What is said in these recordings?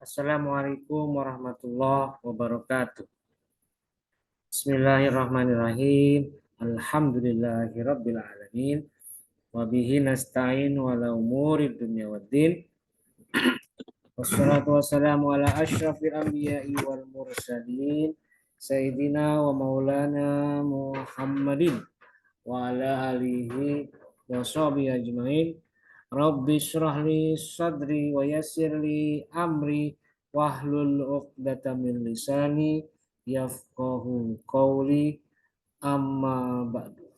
Assalamualaikum warahmatullahi wabarakatuh. Bismillahirrahmanirrahim. Alhamdulillahirabbil alamin. Wa bihi nasta'in wala umuri dunya waddin. Wassalatu wassalamu ala asyrafil anbiya'i wal mursalin. Sayyidina wa maulana Muhammadin wa ala alihi wa sahbihi ajmain. Rabbi shrah li sadri wa yassir li amri wahlul 'uqdatam min lisani yafqahu qawli amma ba'du.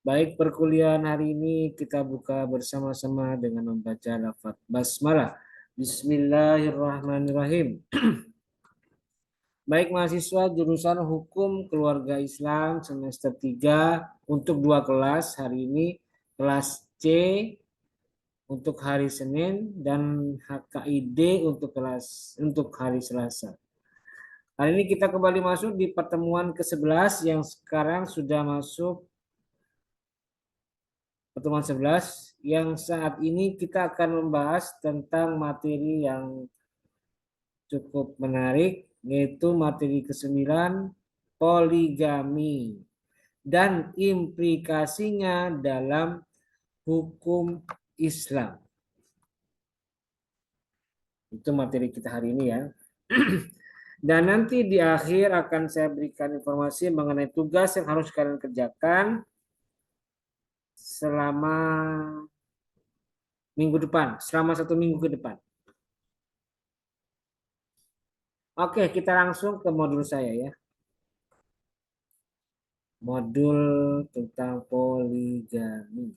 Baik, perkuliahan hari ini kita buka bersama-sama dengan membaca lafaz basmalah. Bismillahirrahmanirrahim. Baik mahasiswa jurusan Hukum Keluarga Islam semester 3 untuk 2 kelas hari ini, kelas C untuk hari Senin dan HKID untuk hari Selasa. Hari ini kita kembali masuk di pertemuan ke-11 yang sekarang sudah masuk pertemuan 11 yang saat ini kita akan membahas tentang materi yang cukup menarik, yaitu materi ke-9, poligami dan implikasinya dalam hukum Islam. Itu materi kita hari ini ya. Dan nanti di akhir akan saya berikan informasi mengenai tugas yang harus kalian kerjakan selama minggu depan, selama 1 minggu ke depan. Oke, kita langsung ke modul saya ya. Modul tentang poligami.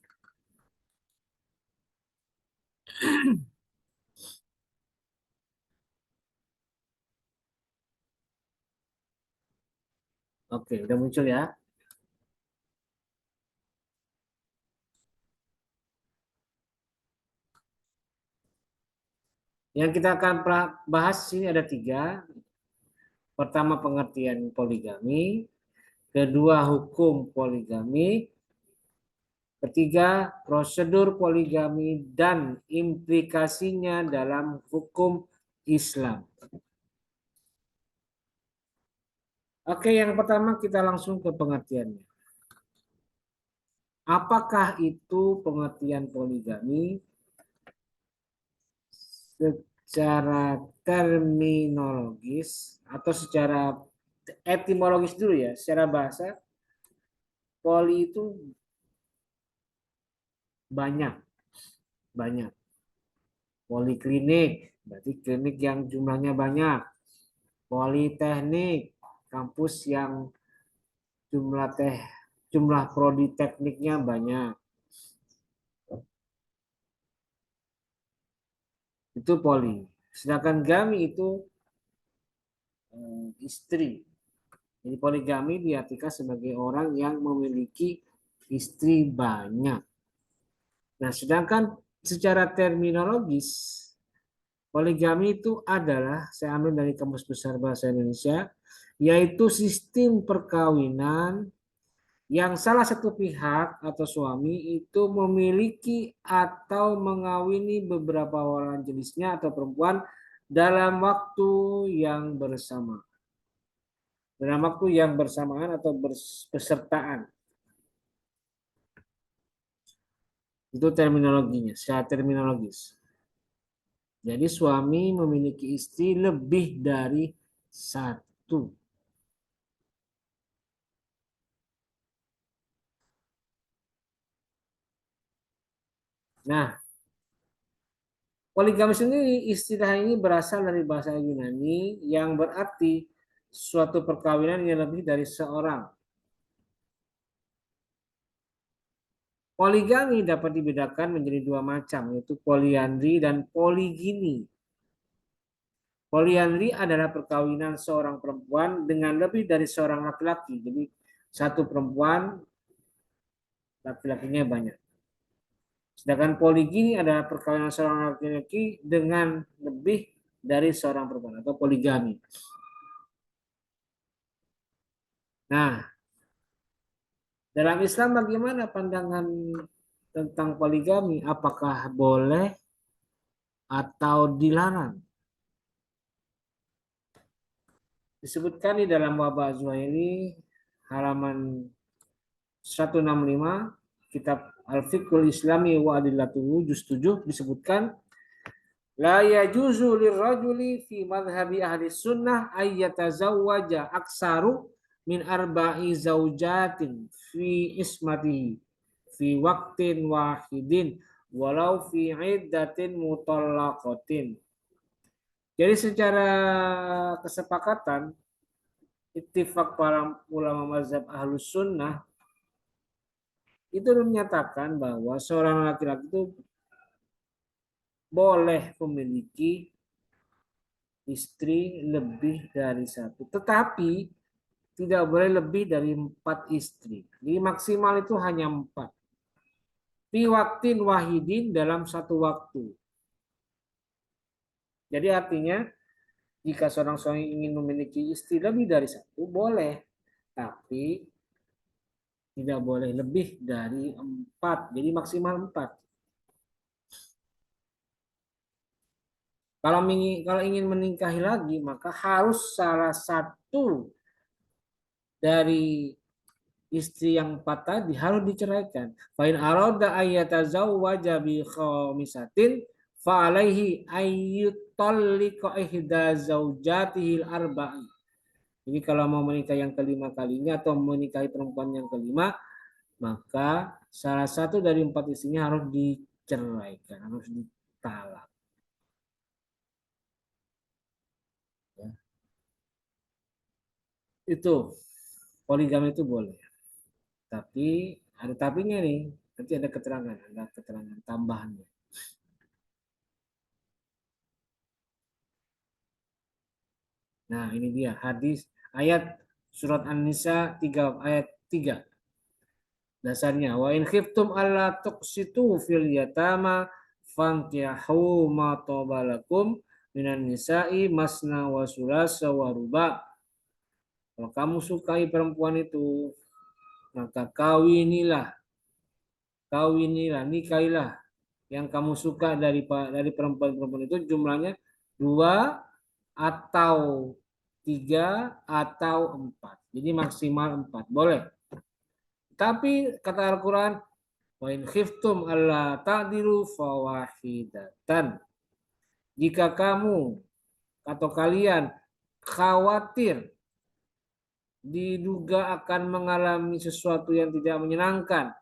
Oke, udah muncul ya. Yang kita akan bahas ini ada 3. Pertama, pengertian poligami. Kedua, hukum poligami. Ketiga, prosedur poligami dan implikasinya dalam hukum Islam. Oke, yang pertama kita langsung ke pengertiannya. Apakah itu pengertian poligami? Secara terminologis atau secara etimologis dulu ya, secara bahasa, poli itu banyak. Poliklinik, berarti klinik yang jumlahnya banyak. Politeknik, kampus yang jumlah prodi tekniknya banyak. Itu poli. Sedangkan gami itu istri. Jadi poligami diartikan sebagai orang yang memiliki istri banyak. Nah, sedangkan secara terminologis poligami itu adalah, saya ambil dari Kamus Besar Bahasa Indonesia, yaitu sistem perkawinan yang salah satu pihak atau suami itu memiliki atau mengawini beberapa orang jenisnya atau perempuan dalam waktu yang bersama. Dalam waktu yang bersamaan atau bersertaan. Itu terminologinya, secara terminologis. Jadi suami memiliki istri lebih dari 1. Nah, poligami sendiri, istilah ini berasal dari bahasa Yunani yang berarti suatu perkawinan yang lebih dari seorang. Poligami dapat dibedakan menjadi 2 macam, yaitu poliandri dan poligini. Poliandri adalah perkawinan seorang perempuan dengan lebih dari seorang laki-laki. Jadi satu perempuan, laki-lakinya banyak. Sedangkan poligini adalah perkawinan seorang laki-laki dengan lebih dari seorang perempuan atau poligami. Nah, dalam Islam bagaimana pandangan tentang poligami? Apakah boleh atau dilarang? Disebutkan di dalam Wabah Zuhaili halaman 165 kitab Al-Fiqhul Islami wa Adillatuhu juz 7 disebutkan la yajuzu lirrajuli fi madhhabi ahli sunnah ayyatazawwaja aksaru min arba'i zaujatin fi ismatihi fi waqtin wahidin walau fi iddatin mutallaqatin. Jadi secara kesepakatan ittifaq para ulama mazhab ahlus sunnah itu menyatakan bahwa seorang laki-laki itu boleh memiliki istri lebih dari satu, tetapi tidak boleh lebih dari 4 istri. Jadi maksimal itu hanya 4. Fi waktin wahidin dalam satu waktu. Jadi artinya jika seorang suami ingin memiliki istri lebih dari satu, boleh. Tapi tidak boleh lebih dari 4. Jadi maksimal 4. Kalau ingin menikahi lagi, maka harus salah satu dari istri yang 4 tadi harus diceraikan. Fa in arada ayyatazawwaja bi khamisatin fa alaihi ayyutalliqa ihda zaujatihi al-arba'i. Jadi kalau mau menikah yang kelima kalinya atau menikahi perempuan yang kelima, maka salah satu dari 4 istrinya harus diceraikan, harus ditalak. Ya. Itu poligami itu boleh. Tapi ada tapinya nih, nanti ada keterangan tambahannya. Nah, ini dia hadis ayat surat An-Nisa 3 ayat 3. Dasarnya wa in khiftum alla tuqsitu fil yatama fankihu ma tabalakum minan nisa'i masna wa sulasa wa ruba. Kalau kamu sukai perempuan itu, maka nikahilah yang kamu suka dari perempuan-perempuan itu jumlahnya 2 atau 3 atau 4. Jadi maksimal 4. Boleh. Tapi kata Al-Quran, wa in khiftum alla ta'dilu fawahidatan. Jika kamu atau kalian khawatir diduga akan mengalami sesuatu yang tidak menyenangkan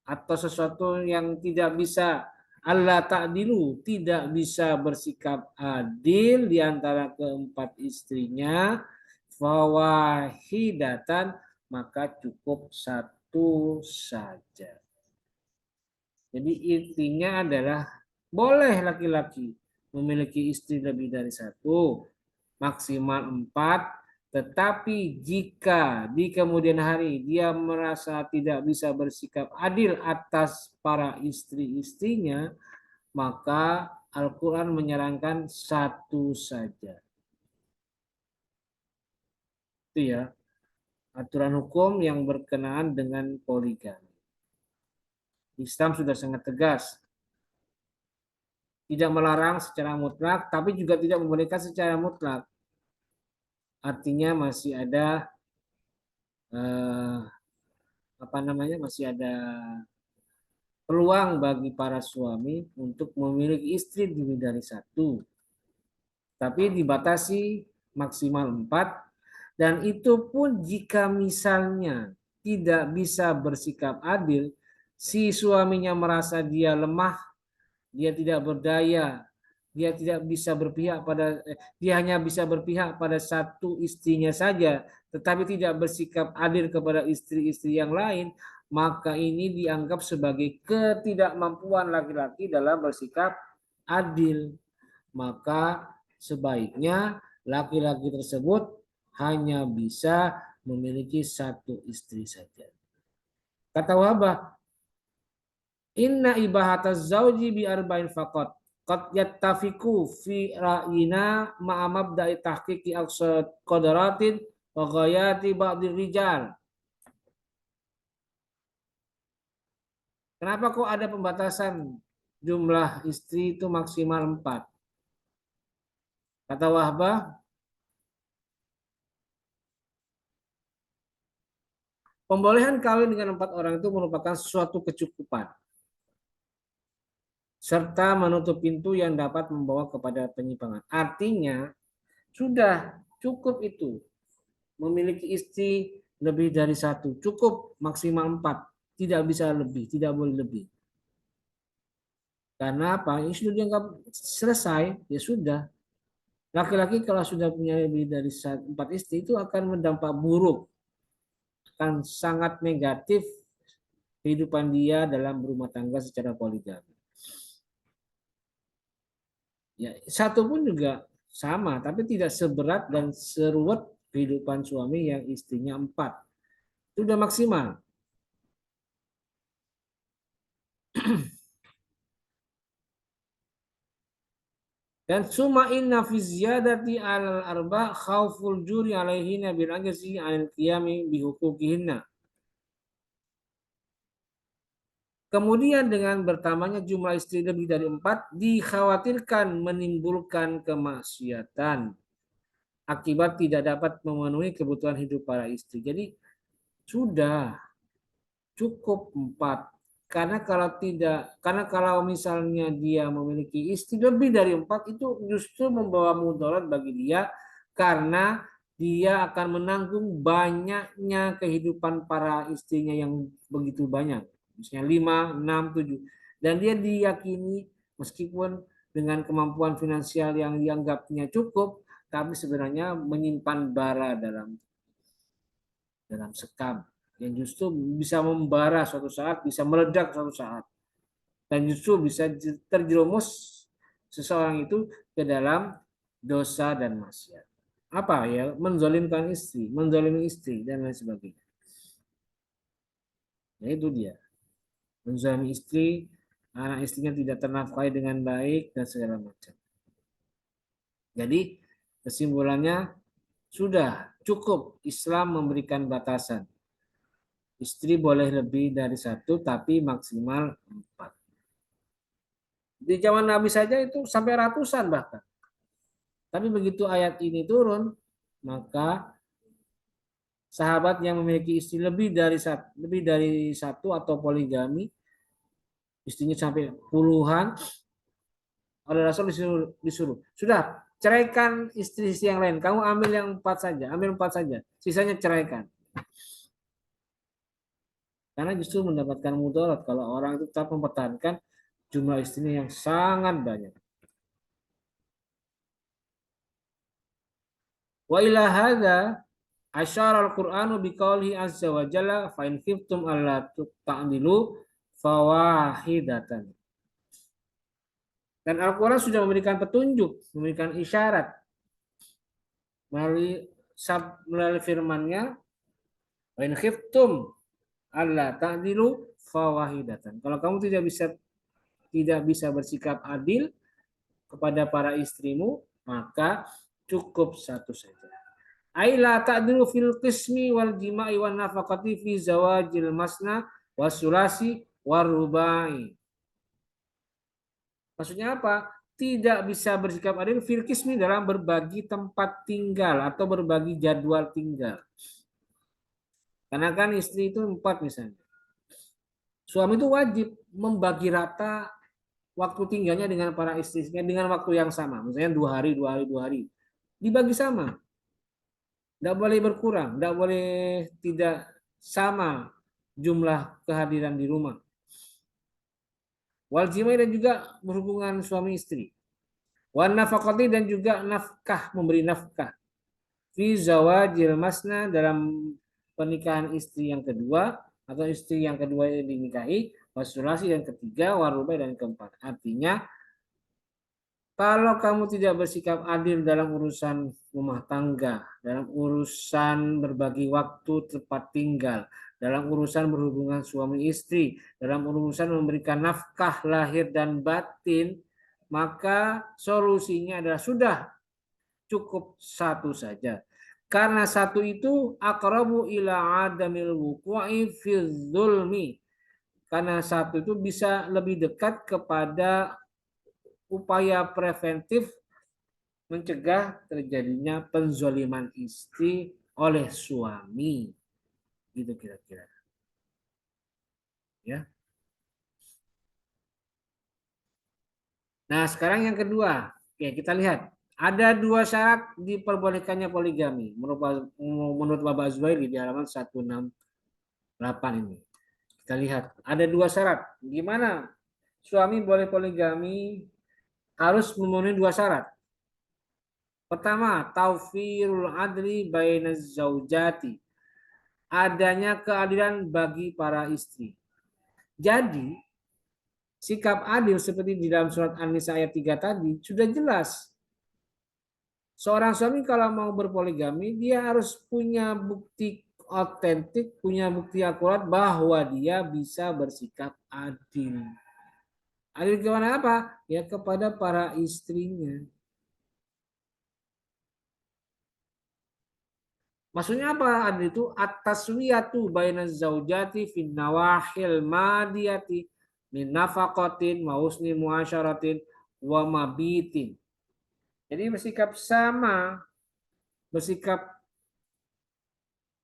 atau sesuatu yang tidak bisa Allah ta'dilu, tidak bisa bersikap adil di antara keempat istrinya, fawahidatan, maka cukup satu saja. Jadi intinya adalah boleh laki-laki memiliki istri lebih dari satu, maksimal 4, tetapi jika di kemudian hari dia merasa tidak bisa bersikap adil atas para istri-istrinya, maka Al-Quran menyarankan satu saja. Itu ya, aturan hukum yang berkenaan dengan poligami. Islam sudah sangat tegas. Tidak melarang secara mutlak, tapi juga tidak membolehkan secara mutlak. Artinya masih ada masih ada peluang bagi para suami untuk memiliki istri lebih dari satu. Tapi dibatasi maksimal 4, dan itu pun jika misalnya tidak bisa bersikap adil, si suaminya merasa dia lemah, dia tidak berdaya, dia tidak bisa berpihak dia hanya bisa berpihak pada satu istrinya saja, tetapi tidak bersikap adil kepada istri-istri yang lain, maka ini dianggap sebagai ketidakmampuan laki-laki dalam bersikap adil. Maka sebaiknya laki-laki tersebut hanya bisa memiliki satu istri saja. Kata Wahbah, inna ibahataz zauji bi arba'in faqat qad yattafiqu fi ra'yina ma'a mabda'i tahqiqi aqsad qadratin wa ghayati ba'dir rijal. Kenapa kok ada pembatasan jumlah istri itu maksimal 4? Kata Wahbah, Pembolehan kawin dengan 4 orang itu merupakan suatu kecukupan serta menutup pintu yang dapat membawa kepada penyimpangan. Artinya sudah cukup itu memiliki istri lebih dari satu, cukup maksimal 4, tidak bisa lebih, tidak boleh lebih. Karena apa? Ini sudah dianggap selesai, ya sudah. Laki-laki kalau sudah punya lebih dari 4 istri itu akan berdampak buruk, akan sangat negatif kehidupan dia dalam berumah tangga secara poligami. Ya, satu pun juga sama, tapi tidak seberat dan seruat kehidupan suami yang istrinya 4. Itu sudah maksimal. Dan summa inna fi ziyadati alal arba khauful juri alaihinna bil ajzi anil qiyami bi huquqihinna. Kemudian dengan bertambahnya jumlah istri lebih dari 4, dikhawatirkan menimbulkan kemaksiatan akibat tidak dapat memenuhi kebutuhan hidup para istri. Jadi sudah cukup 4. Karena kalau misalnya dia memiliki istri lebih dari 4 itu justru membawa mudarat bagi dia karena dia akan menanggung banyaknya kehidupan para istrinya yang begitu banyak. Misalnya 5, 6, 7. Dan dia diyakini meskipun dengan kemampuan finansial yang dianggapnya cukup, tapi sebenarnya menyimpan bara dalam sekam yang justru bisa membara suatu saat, bisa meledak suatu saat, dan justru bisa terjerumus seseorang itu ke dalam dosa dan maksiat. Apa ya? Menzalimkan istri, menzalimi istri dan lain sebagainya. Ya itu dia. Menzalimi istri, anak istrinya tidak ternafkahi dengan baik dan segala macam. Jadi kesimpulannya sudah cukup Islam memberikan batasan. Istri boleh lebih dari satu, tapi maksimal 4. Di zaman Nabi saja itu sampai ratusan bahkan. Tapi begitu ayat ini turun, maka sahabat yang memiliki istri lebih dari satu atau poligami, istrinya sampai puluhan, oleh Rasul disuruh, sudah ceraikan istri-istri yang lain. Kamu ambil yang 4 saja, ambil 4 saja, sisanya ceraikan. Karena justru mendapatkan mudarat kalau orang itu tetap mempertahankan jumlah istrinya yang sangat banyak. Wa ila hadza asyara al-Qur'anu biqaulihi azza wa jalla fa in khiftum alla ta'dilu fawahidatan. Dan Al-Qur'an sudah memberikan petunjuk, memberikan isyarat melalui firman-Nya, wa in khiftum alla ta'dilu fawahidatan. Kalau kamu tidak bisa bersikap adil kepada para istrimu, maka cukup satu saja. Aila ta'dilu fil qismi wal jima'i wan nafaqati fi zawajil masna wasulasi warubai. Maksudnya apa? Tidak bisa bersikap adil fil qismi dalam berbagi tempat tinggal atau berbagi jadwal tinggal. Karena kan istri itu 4 misalnya. Suami itu wajib membagi rata waktu tinggalnya dengan para istrinya dengan waktu yang sama. Misalnya 2 hari, 2 hari, 2 hari. Dibagi sama. Tidak boleh berkurang, tidak boleh tidak sama jumlah kehadiran di rumah. Wal jimai dan juga berhubungan suami istri. Wan nafaqati dan juga nafkah, memberi nafkah. Fi zawajil masna dalam pernikahan istri yang kedua atau istri yang kedua yang dinikahi, wasulasi yang ketiga, warubai dan keempat. Artinya kalau kamu tidak bersikap adil dalam urusan rumah tangga, dalam urusan berbagi waktu tempat tinggal, dalam urusan berhubungan suami istri, dalam urusan memberikan nafkah lahir dan batin, maka solusinya adalah sudah cukup satu saja. Karena satu itu aqrabu ila adamil wuqu'i fi zulmi. Karena satu itu bisa lebih dekat kepada upaya preventif mencegah terjadinya penzoliman istri oleh suami. Gitu kira-kira. Ya. Nah, sekarang yang kedua. Oke, kita lihat. Ada dua syarat diperbolehkannya poligami. Menurut Bapak Zubairi di halaman 168 ini. Kita lihat. Ada dua syarat. Gimana suami boleh poligami harus memenuhi dua syarat. Pertama, taufirul adli bainaz zaujati. Adanya keadilan bagi para istri. Jadi, sikap adil seperti di dalam surat An-Nisa ayat 3 tadi sudah jelas. Seorang suami kalau mau berpoligami, dia harus punya bukti otentik, punya bukti akurat bahwa dia bisa bersikap adil. Adil kepada apa? Ya kepada para istrinya. Maksudnya apa adil itu? At-taswiyatu baina zaujati fin nawahil madiyati min nafaqatin wa husni muasyaratin wa mabitin. Jadi bersikap sama, bersikap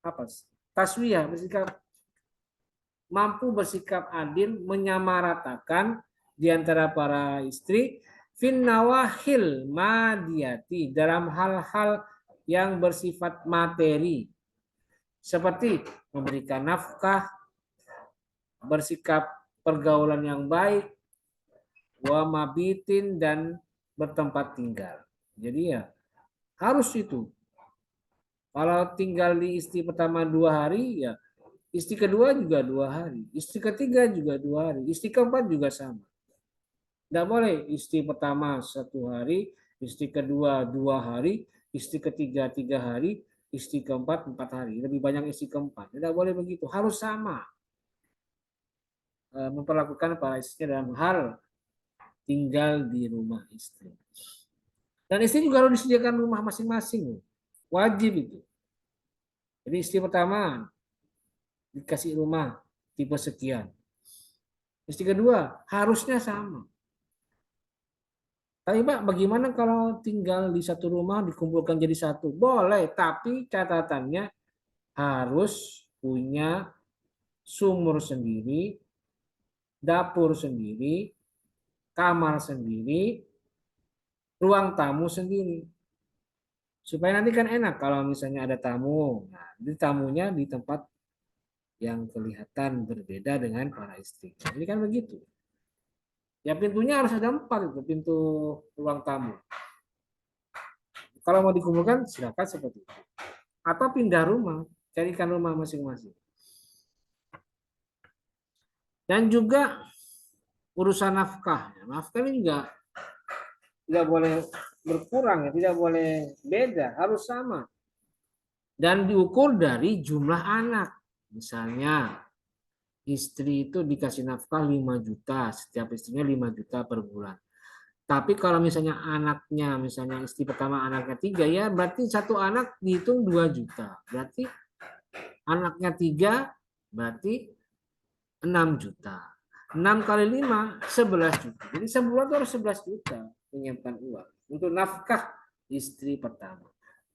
apa? Taswiyah, bersikap mampu bersikap adil, menyamaratakan di antara para istri fin nawahil madiyati dalam hal-hal yang bersifat materi seperti memberikan nafkah, bersikap pergaulan yang baik, wa mabitin dan bertempat tinggal. Jadi ya harus itu. Kalau tinggal di istri pertama 2 hari, ya istri kedua juga 2 hari, istri ketiga juga 2 hari, istri keempat juga sama. Tidak boleh istri pertama 1 hari, istri kedua 2 hari, istri ketiga 3 hari, istri keempat 4 hari. Lebih banyak istri keempat. Tidak boleh begitu. Harus sama memperlakukan para istri dalam hal tinggal di rumah istri. Dan istri juga harus disediakan rumah masing-masing. Wajib itu. Jadi istri pertama dikasih rumah tipe sekian. Istri kedua harusnya sama. Tapi Pak, bagaimana kalau tinggal di satu rumah dikumpulkan jadi satu? Boleh, tapi catatannya harus punya sumur sendiri, dapur sendiri, kamar sendiri, ruang tamu sendiri. Supaya nanti kan enak kalau misalnya ada tamu. Nah, di tamunya di tempat yang kelihatan berbeda dengan para istri. Ini kan begitu. Ya pintunya harus ada 4 itu, pintu ruang tamu. Kalau mau dikumpulkan silakan seperti itu. Atau pindah rumah, carikan rumah masing-masing. Dan juga urusan nafkah. Nafkah ini juga tidak boleh berkurang, ya, tidak boleh beda, harus sama. Dan diukur dari jumlah anak. Misalnya istri itu dikasih nafkah 5 juta, setiap istrinya 5 juta per bulan. Tapi kalau misalnya anaknya, misalnya istri pertama anaknya 3, ya berarti satu anak dihitung 2 juta. Berarti anaknya 3, berarti 6 juta. 6 kali 5, 11 juta. Jadi sebulan itu harus 11 juta menyiapkan uang untuk nafkah istri pertama.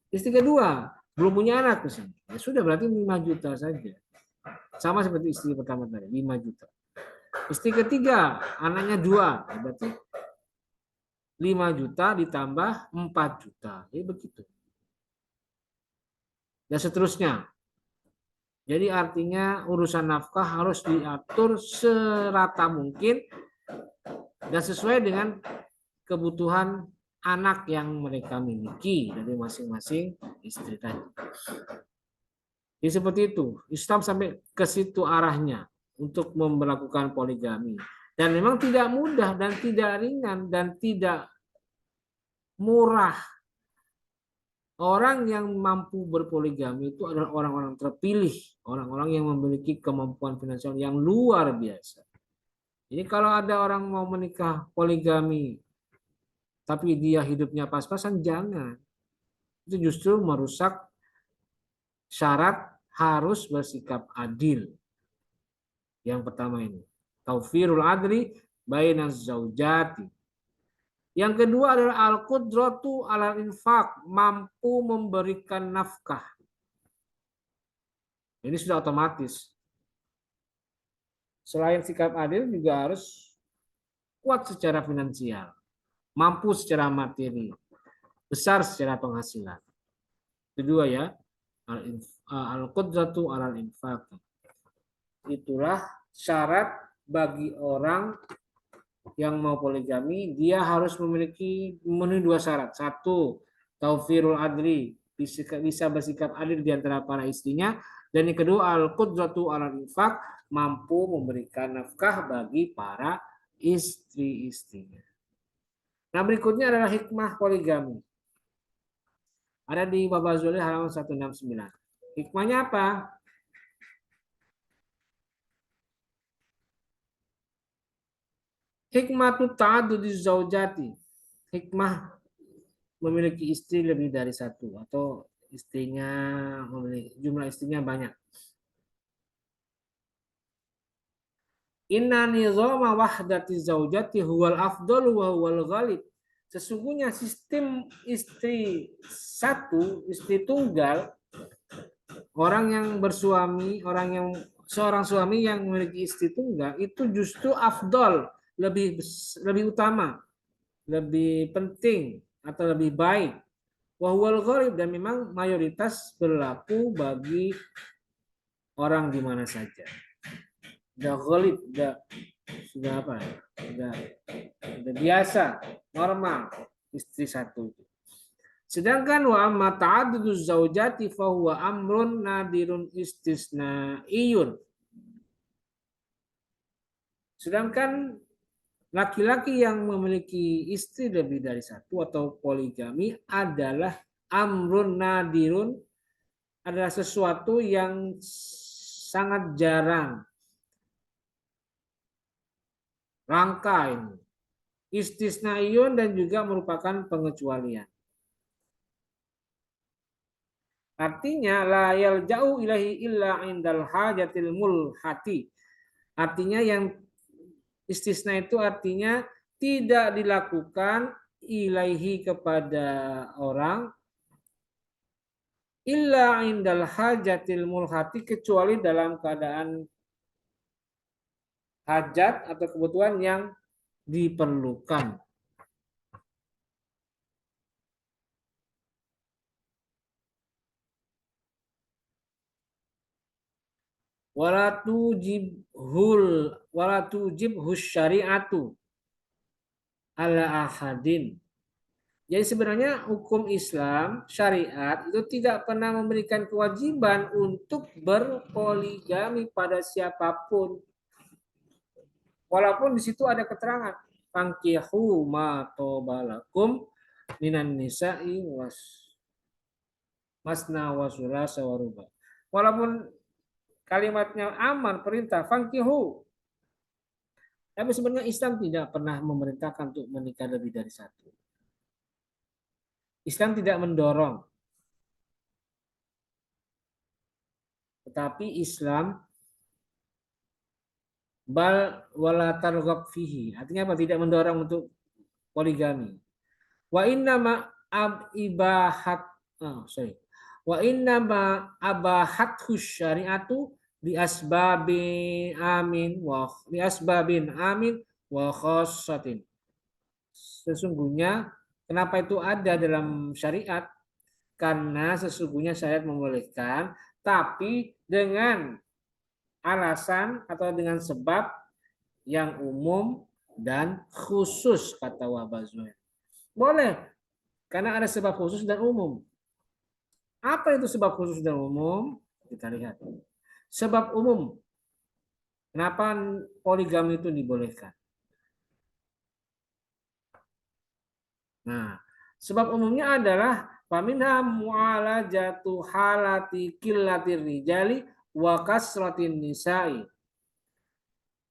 Istri kedua, belum punya anak misalnya. Ya sudah berarti 5 juta saja. Sama seperti istri pertama tadi, 5 juta. Istri ketiga, anaknya 2, ya berarti 5 juta ditambah 4 juta. Jadi begitu. Dan seterusnya. Jadi artinya urusan nafkah harus diatur serata mungkin dan sesuai dengan kebutuhan anak yang mereka miliki dari masing-masing istri tadi. Jadi seperti itu. Islam sampai ke situ arahnya untuk memperlakukan poligami. Dan memang tidak mudah dan tidak ringan dan tidak murah. Orang yang mampu berpoligami itu adalah orang-orang terpilih, orang-orang yang memiliki kemampuan finansial yang luar biasa. Jadi kalau ada orang mau menikah poligami, tapi dia hidupnya pas-pasan, jangan. Itu justru merusak syarat harus bersikap adil. Yang pertama ini, taufirul adli bainaz zaujati. Yang kedua adalah al-qudratu ala infaq, mampu memberikan nafkah. Ini sudah otomatis. Selain sikap adil juga harus kuat secara finansial, mampu secara materi, besar secara penghasilan. Kedua ya, al-qudratu alal infaq. Itulah syarat bagi orang yang mau poligami, dia harus memiliki memenuhi dua syarat. Satu, taufirul adli, bisa bersikap adil di antara para istrinya. Dan yang kedua, al-qudratu alal infaq, mampu memberikan nafkah bagi para istri-istrinya. Nah, berikutnya adalah hikmah poligami. Ada di Baba Zuli halaman 169. Hikmahnya apa? Hikmatu ta'adudi zaujati. Hikmah memiliki istri lebih dari satu atau istrinya memiliki jumlah istrinya banyak. Inna nizama wahdati zaujati huwal afdalu wa huwal ghalib. Sesungguhnya sistem istri satu, istri tunggal, orang yang bersuami, seorang suami yang memiliki istri tunggal itu justru afdol, lebih utama, lebih penting atau lebih baik. Wahwal gharib, dan memang mayoritas berlaku bagi orang di mana saja. Udah ghalib, sudah apa? Udah biasa, normal istri satu itu. Sedangkan wa amma ta'adduduz zaujati fa huwa amrun nadirun istisnaiyun. Sedangkan laki-laki yang memiliki istri lebih dari satu atau poligami adalah amrun nadirun, adalah sesuatu yang sangat jarang, langka ini. Istisnaiyun, dan juga merupakan pengecualian. Artinya la yalja'u ilahi illa indal hajatil mulhati. Artinya yang istisna itu artinya tidak dilakukan ilaihi kepada orang illa indal hajatil mulhati, kecuali dalam keadaan hajat atau kebutuhan yang diperlukan. Walatujibhus syari'atu ala ahadin. Jadi sebenarnya hukum Islam, syariat itu tidak pernah memberikan kewajiban untuk berpoligami pada siapapun. Walaupun di situ ada keterangan, fankihu ma tobalakum minan nisa'i masna wa sulasa wa ruba. Walaupun kalimatnya aman, perintah fankihu, tapi sebenarnya Islam tidak pernah memerintahkan untuk menikah lebih dari satu. Islam tidak mendorong, tetapi Islam bal wala targhab fihi, artinya apa? Tidak mendorong untuk poligami. Wa inna ma ibahat wa inna ma abahathu syariatu bi asbabin amin wa khassatin. Sesungguhnya kenapa itu ada dalam syariat? Karena sesungguhnya syariat membolehkan, tapi dengan alasan atau dengan sebab yang umum dan khusus, kata Wabazuel. Boleh, karena ada sebab khusus dan umum. Apa itu sebab khusus dan umum? Kita lihat. Sebab umum, kenapa poligami itu dibolehkan? Nah, sebab umumnya adalah faminha mu'alajatu halati qillatir rijali wa kasratin nisa'i.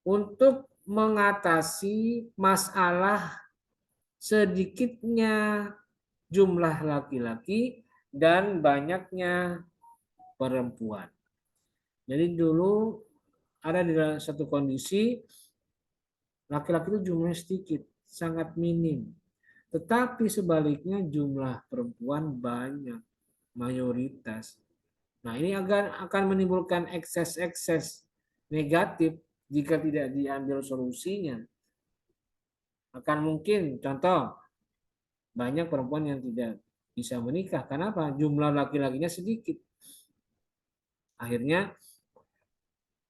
Untuk mengatasi masalah sedikitnya jumlah laki-laki dan banyaknya perempuan. Jadi dulu ada di satu kondisi laki-laki itu jumlahnya sedikit, sangat minim. Tetapi sebaliknya jumlah perempuan banyak, mayoritas. Nah, ini akan menimbulkan ekses-ekses negatif jika tidak diambil solusinya. Akan mungkin, contoh, banyak perempuan yang tidak bisa menikah. Kenapa? Jumlah laki-lakinya sedikit. Akhirnya,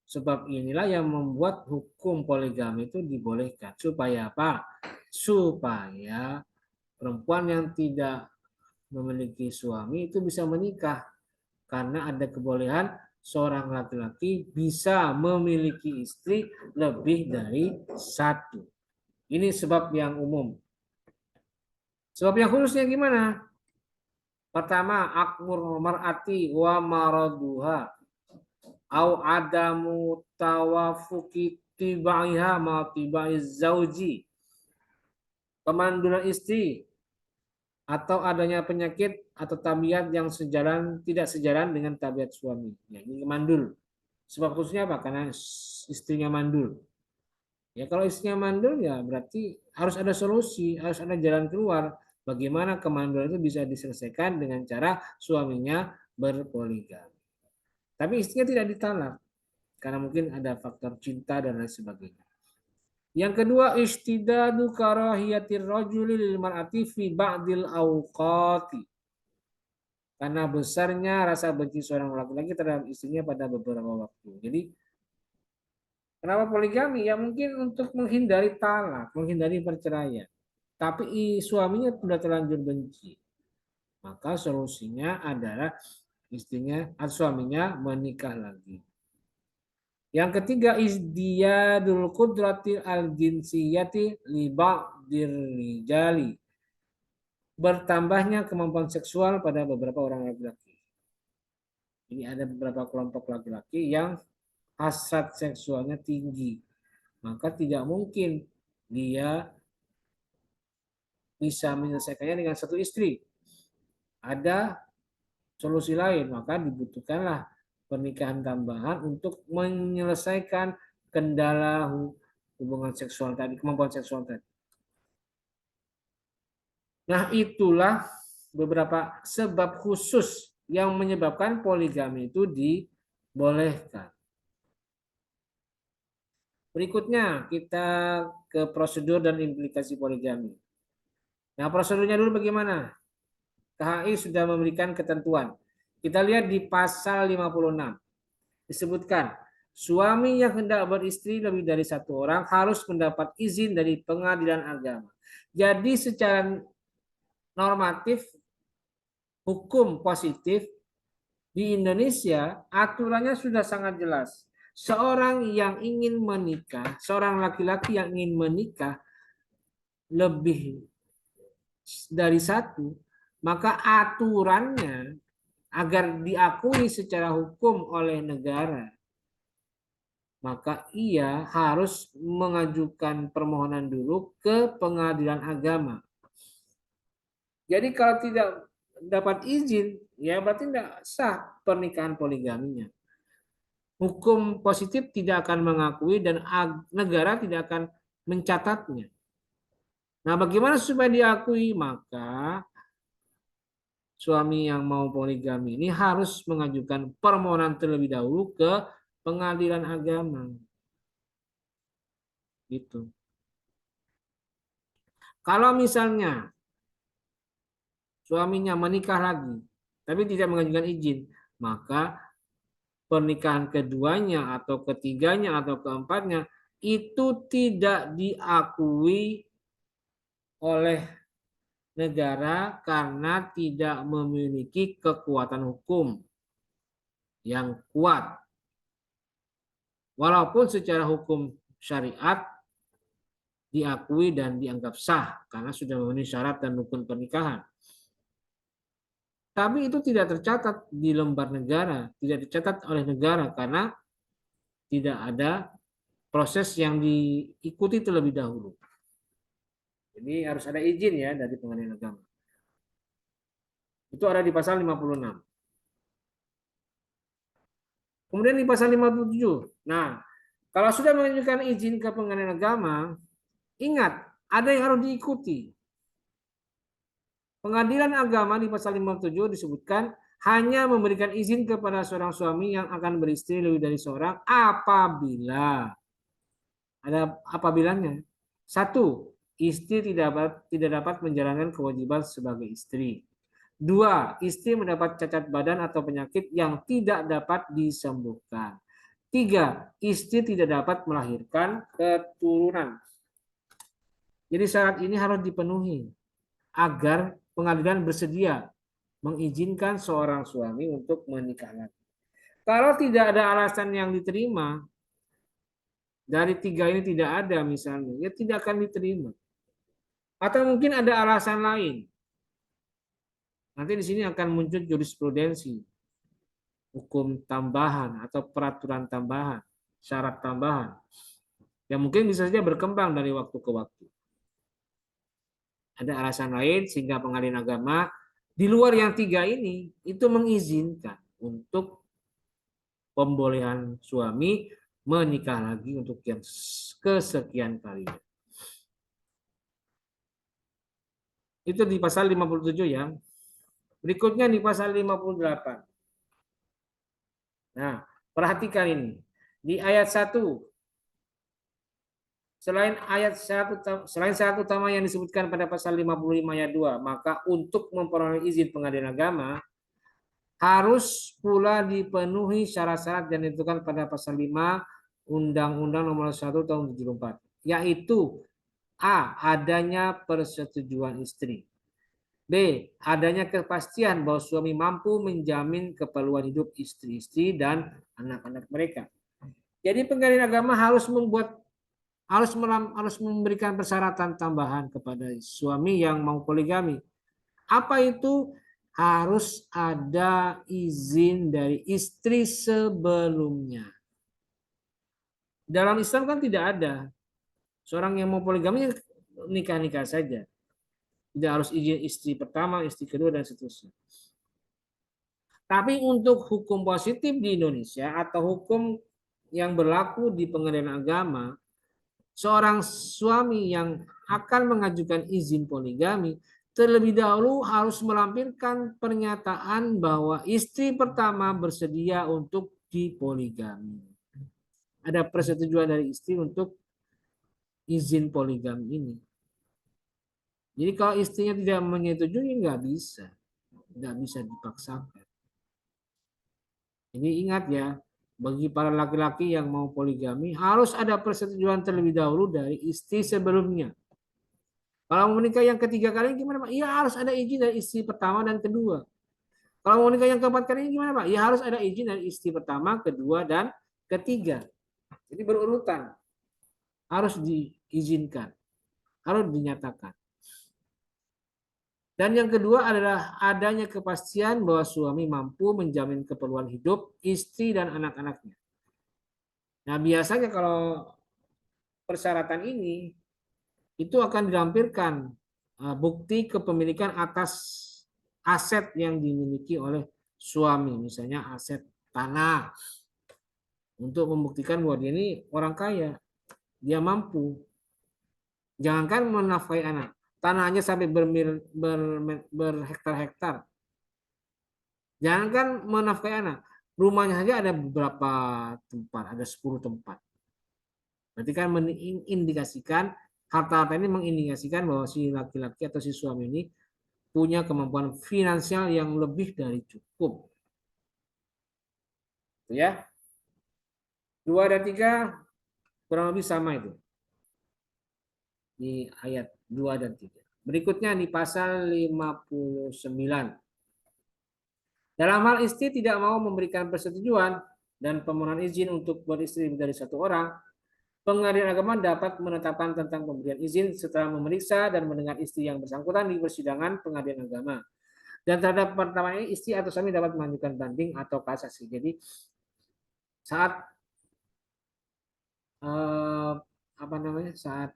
sebab inilah yang membuat hukum poligami itu dibolehkan. Supaya apa? Supaya perempuan yang tidak memiliki suami itu bisa menikah. Karena ada kebolehan seorang laki-laki bisa memiliki istri lebih dari satu. Ini sebab yang umum. Sebab yang khususnya gimana? Pertama, akmur mar'ati wa maraduha au adamu tawafuki tibaiha ma tibai zauji. Kemandulan istri atau adanya penyakit atau tabiat yang tidak sejalan dengan tabiat suami. Ya, ini mandul. Sebab khususnya apa? Karena istrinya mandul. Ya kalau istrinya mandul ya berarti harus ada solusi, harus ada jalan keluar. Bagaimana kemandulan itu bisa diselesaikan dengan cara suaminya berpoligami. Tapi istrinya tidak ditalak karena mungkin ada faktor cinta dan lain sebagainya. Yang kedua, istidadu karahiyatir rajuli lil mar'ati fi ba'dil awqati. Karena besarnya rasa benci seorang laki-laki terhadap istrinya pada beberapa waktu. Jadi kenapa poligami? Ya mungkin untuk menghindari talak, menghindari perceraian. Tapi suaminya sudah terlanjur benci. Maka solusinya adalah istrinya atau suaminya menikah lagi. Yang ketiga, izdiyadul qudrati al-jinsiyati li ba'dir rijali. Bertambahnya kemampuan seksual pada beberapa orang laki-laki. Ini ada beberapa kelompok laki-laki yang hasrat seksualnya tinggi. Maka tidak mungkin dia bisa menyelesaikannya dengan satu istri. Ada solusi lain, maka dibutuhkanlah pernikahan tambahan untuk menyelesaikan kendala hubungan seksual tadi, kemampuan seksual tadi. Nah, itulah beberapa sebab khusus yang menyebabkan poligami itu dibolehkan. Berikutnya kita ke prosedur dan implikasi poligami. Nah, prosedurnya dulu bagaimana? KHI sudah memberikan ketentuan. Kita lihat di pasal 56. Disebutkan, suami yang hendak beristri lebih dari satu orang harus mendapat izin dari pengadilan agama. Jadi secara normatif, hukum positif di Indonesia, aturannya sudah sangat jelas. Seorang yang ingin menikah, seorang laki-laki yang ingin menikah lebih dari satu, maka aturannya agar diakui secara hukum oleh negara, maka ia harus mengajukan permohonan dulu ke pengadilan agama. Jadi kalau tidak dapat izin, ya berarti tidak sah pernikahan poligaminya. Hukum positif tidak akan mengakui dan negara tidak akan mencatatnya. Nah, bagaimana supaya diakui? Maka suami yang mau poligami ini harus mengajukan permohonan terlebih dahulu ke pengadilan agama. Gitu. Kalau misalnya suaminya menikah lagi, tapi tidak mengajukan izin, maka pernikahan keduanya atau ketiganya atau keempatnya itu tidak diakui oleh negara karena tidak memiliki kekuatan hukum yang kuat. Walaupun secara hukum syariat diakui dan dianggap sah karena sudah memenuhi syarat dan rukun pernikahan. Tapi itu tidak tercatat di lembar negara, tidak dicatat oleh negara karena tidak ada proses yang diikuti terlebih dahulu. Jadi harus ada izin ya dari pengadilan agama. Itu ada di pasal 56. Kemudian di pasal 57. Nah, kalau sudah mengajukan izin ke pengadilan agama, ingat, ada yang harus diikuti. Pengadilan agama di pasal 57 disebutkan hanya memberikan izin kepada seorang suami yang akan beristri lebih dari seorang apabila ada apabilanya. Satu, istri tidak dapat menjalankan kewajiban sebagai istri. Dua, istri mendapat cacat badan atau penyakit yang tidak dapat disembuhkan. Tiga, istri tidak dapat melahirkan keturunan. Jadi syarat ini harus dipenuhi agar pengadilan bersedia mengizinkan seorang suami untuk menikah lagi. Kalau tidak ada alasan yang diterima, dari tiga ini tidak ada misalnya, ya tidak akan diterima. Atau mungkin ada alasan lain. Nanti di sini akan muncul jurisprudensi, hukum tambahan atau peraturan tambahan, syarat tambahan, yang mungkin bisa saja berkembang dari waktu ke waktu. Ada alasan lain sehingga pengadilan agama di luar yang tiga ini itu mengizinkan untuk pembolehan suami menikah lagi untuk yang kesekian kalinya. Itu di pasal 57 ya. Berikutnya di pasal 58. Nah, perhatikan ini. Di ayat 1, selain syarat utama yang disebutkan pada pasal 55 ayat 2, maka untuk memperoleh izin pengadilan agama harus pula dipenuhi syarat-syarat yang ditentukan pada pasal 5 Undang-Undang Nomor 1 Tahun 74, yaitu A. Adanya persetujuan istri. B. Adanya kepastian bahwa suami mampu menjamin keperluan hidup istri-istri dan anak-anak mereka. Jadi pengadilan agama harus memberikan persyaratan tambahan kepada suami yang mau poligami. Apa itu? Harus ada izin dari istri sebelumnya. Dalam Islam kan tidak ada. Seorang yang mau poligami nikah-nikah saja. Tidak harus izin istri pertama, istri kedua, dan seterusnya. Tapi untuk hukum positif di Indonesia atau hukum yang berlaku di pengadilan agama, seorang suami yang akan mengajukan izin poligami terlebih dahulu harus melampirkan pernyataan bahwa istri pertama bersedia untuk dipoligami. Ada persetujuan dari istri untuk izin poligami ini. Jadi kalau istrinya tidak menyetujui nggak bisa dipaksakan. Jadi ingat ya, bagi para laki-laki yang mau poligami harus ada persetujuan terlebih dahulu dari istri sebelumnya. Kalau mau menikah yang ketiga kali gimana Pak? Iya harus ada izin dari istri pertama dan kedua. Kalau mau menikah yang keempat kali gimana Pak? Ya harus ada izin dari istri pertama, kedua, dan ketiga. Jadi berurutan. Harus diizinkan. Harus dinyatakan. Dan yang kedua adalah adanya kepastian bahwa suami mampu menjamin keperluan hidup istri dan anak-anaknya. Nah biasanya kalau persyaratan ini itu akan dilampirkan bukti kepemilikan atas aset yang dimiliki oleh suami, misalnya aset tanah, untuk membuktikan bahwa dia ini orang kaya, dia mampu. Jangankan menafkahi anak, tanahnya sampai berhektar-hektar. Jangankan menafkahi anak, rumahnya saja ada beberapa tempat, ada 10 tempat. Berarti kan mengindikasikan, harta-harta ini mengindikasikan bahwa si laki-laki atau si suami ini punya kemampuan finansial yang lebih dari cukup. Ya. 2 dan 3 kurang lebih sama itu. Di ayat 2 dan 3. Berikutnya di pasal 59. Dalam hal istri tidak mau memberikan persetujuan dan permohonan izin untuk beristri dari satu orang, pengadilan agama dapat menetapkan tentang pemberian izin setelah memeriksa dan mendengar istri yang bersangkutan di persidangan pengadilan agama. Dan terhadap pertama ini istri atau suami dapat mengajukan banding atau kasasi. Jadi saat saat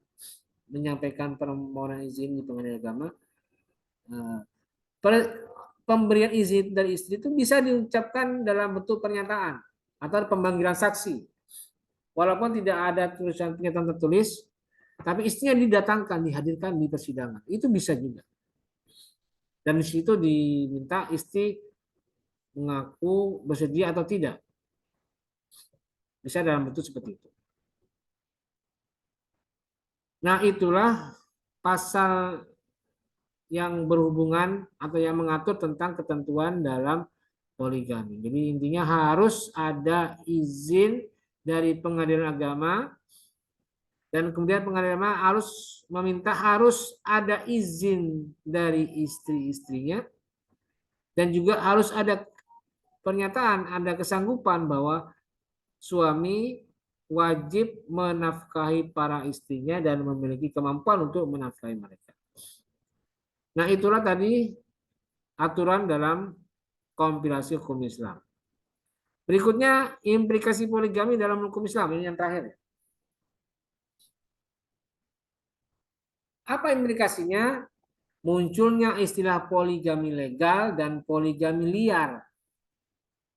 menyampaikan permohonan izin di pengadilan agama, pemberian izin dari istri itu bisa diucapkan dalam bentuk pernyataan atau pemanggilan saksi. Walaupun tidak ada tulisan pernyataan tertulis, tapi istrinya didatangkan, dihadirkan di persidangan. Itu bisa juga. Dan di situ diminta istri mengaku bersedia atau tidak. Bisa dalam bentuk seperti itu. Nah, itulah pasal yang berhubungan atau yang mengatur tentang ketentuan dalam poligami. Jadi intinya harus ada izin dari pengadilan agama, dan kemudian pengadilan agama harus ada izin dari istri-istrinya, dan juga harus ada pernyataan, ada kesanggupan bahwa suami wajib menafkahi para istrinya dan memiliki kemampuan untuk menafkahi mereka. Nah, itulah tadi aturan dalam kompilasi hukum Islam. Berikutnya, implikasi poligami dalam hukum Islam. Ini yang terakhir. Apa implikasinya? Munculnya istilah poligami legal dan poligami liar.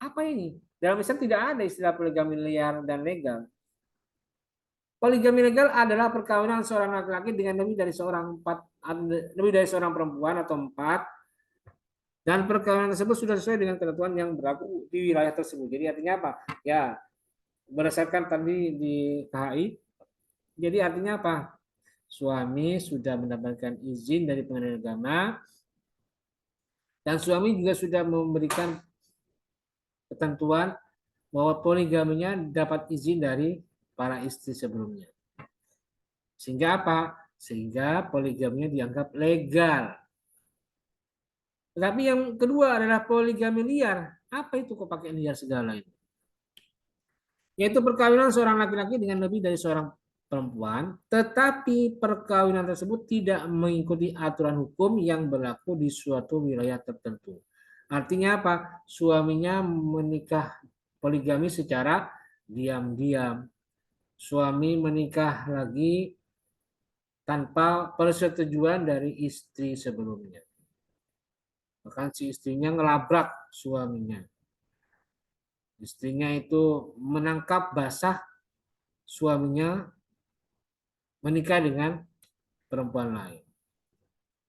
Apa ini? Dalam Islam tidak ada istilah poligami liar dan legal. Poligami legal adalah perkawinan seorang laki-laki dengan lebih dari seorang perempuan atau empat, dan perkawinan tersebut sudah sesuai dengan ketentuan yang berlaku di wilayah tersebut. Jadi artinya apa? Ya, berdasarkan tadi di KHI, jadi artinya apa? Suami sudah mendapatkan izin dari pengadilan agama, dan suami juga sudah memberikan ketentuan bahwa poligaminya dapat izin dari para istri sebelumnya. Sehingga apa? Sehingga poligaminya dianggap legal. Tetapi yang kedua adalah poligami liar. Apa itu kok pakai liar segala ini? Yaitu perkawinan seorang laki-laki dengan lebih dari seorang perempuan, tetapi perkawinan tersebut tidak mengikuti aturan hukum yang berlaku di suatu wilayah tertentu. Artinya apa? Suaminya menikah poligami secara diam-diam. Suami menikah lagi tanpa persetujuan dari istri sebelumnya. Bahkan si istrinya ngelabrak suaminya. Istrinya itu menangkap basah suaminya menikah dengan perempuan lain.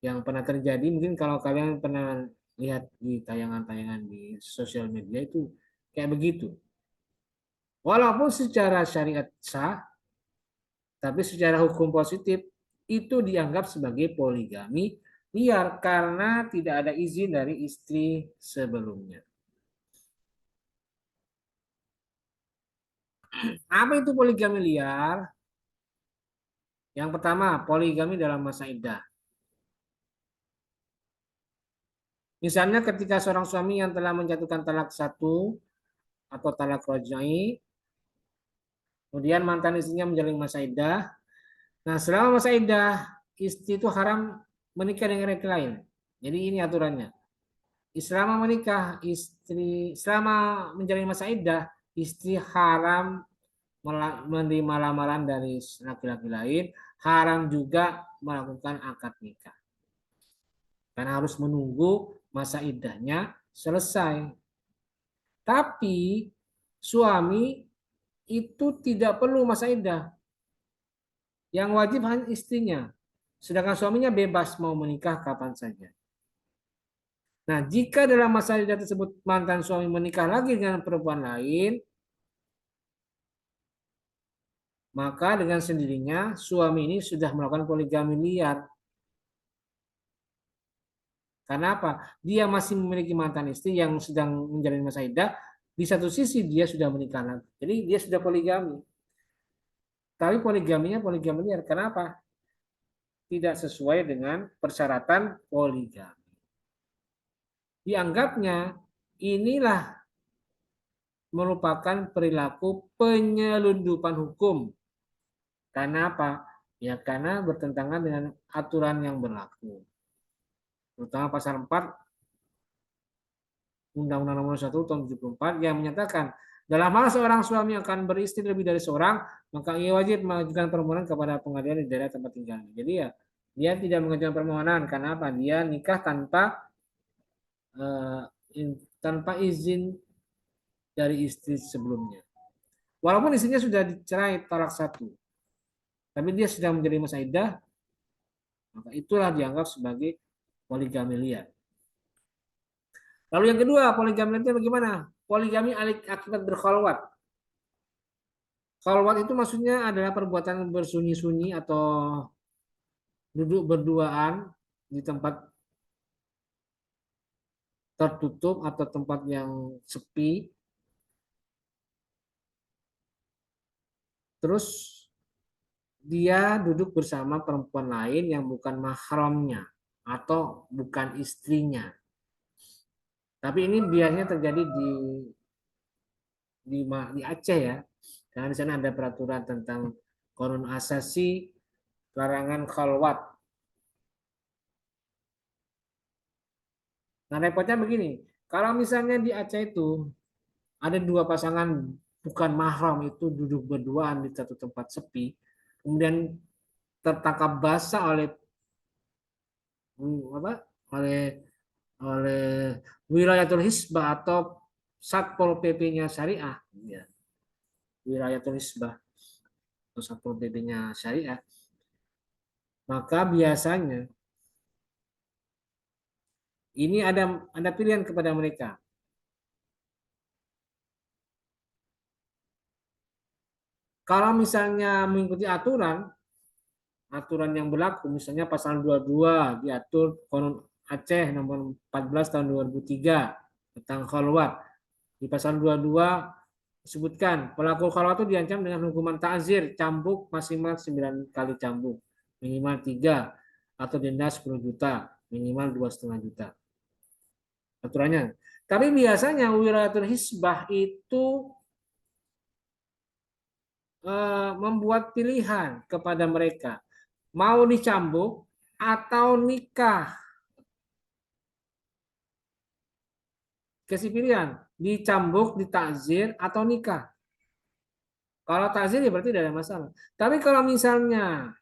Yang pernah terjadi, mungkin kalau kalian pernah lihat di tayangan-tayangan di sosial media itu kayak begitu. Walaupun secara syariat sah, tapi secara hukum positif itu dianggap sebagai poligami liar karena tidak ada izin dari istri sebelumnya. Apa itu poligami liar? Yang pertama, poligami dalam masa iddah. Misalnya ketika seorang suami yang telah menjatuhkan talak satu atau talak rojai, kemudian mantan istrinya menjalani masa iddah. Nah, selama masa iddah, istri itu haram menikah dengan laki lain. Jadi ini aturannya. Selama menjalani masa iddah, istri haram menerima lamaran dari laki-laki lain, haram juga melakukan akad nikah. Karena harus menunggu masa iddahnya selesai. Tapi suami itu tidak perlu masa iddah. Yang wajib hanya istrinya. Sedangkan suaminya bebas mau menikah kapan saja. Nah, jika dalam masa iddah tersebut mantan suami menikah lagi dengan perempuan lain, maka dengan sendirinya suami ini sudah melakukan poligami liar. Karena apa? Dia masih memiliki mantan istri yang sedang menjalani masa iddah. Di satu sisi dia sudah menikah lagi. Jadi dia sudah poligami. Tapi poligaminya poligami liar. Kenapa? Tidak sesuai dengan persyaratan poligami. Dianggapnya inilah merupakan perilaku penyelundupan hukum. Karena apa? Ya karena bertentangan dengan aturan yang berlaku. Terutama pasal 4 Undang-Undang Nomor 1 Tahun 74 yang menyatakan dalam hal seorang suami akan beristri lebih dari seorang, maka ia wajib mengajukan permohonan kepada pengadilan di daerah tempat tinggalnya. Jadi ya dia tidak mengajukan permohonan karena apa? Dia nikah tanpa izin dari istri sebelumnya. Walaupun istrinya sudah dicerai talak satu, tapi dia sedang menjadi masa iddah, maka itulah dianggap sebagai poligami liar. Lalu yang kedua, poligami itu bagaimana? Poligami akibat berkholwat. Kholwat itu maksudnya adalah perbuatan bersunyi-sunyi atau duduk berduaan di tempat tertutup atau tempat yang sepi. Terus dia duduk bersama perempuan lain yang bukan mahramnya atau bukan istrinya. Tapi ini biasanya terjadi di Aceh ya. Karena di sana ada peraturan tentang Qonun Asasi larangan khalwat. Nah, repotnya begini, kalau misalnya di Aceh itu ada dua pasangan bukan mahram itu duduk berduaan di satu tempat sepi, kemudian tertangkap basah oleh apa? oleh oleh Wilayatul Hisbah atau Satpol PP-nya Syariah, ya, Wilayatul Hisbah atau Satpol PP-nya Syariah, maka biasanya ini ada pilihan kepada mereka. Kalau misalnya mengikuti aturan yang berlaku, misalnya pasal 22 diatur Konun Aceh nomor 14 tahun 2003 tentang khalwat. Di pasal 22 disebutkan pelaku khalwat itu diancam dengan hukuman ta'zir, cambuk maksimal 9 kali cambuk, minimal 3 atau denda 10 juta, minimal 2,5 juta. Aturannya. Tapi biasanya wilayatul hisbah itu membuat pilihan kepada mereka mau dicambuk atau nikah. Kasih pilihan, dicambuk, ditakzir atau nikah. Kalau takzir ya berarti tidak ada masalah. Tapi kalau misalnya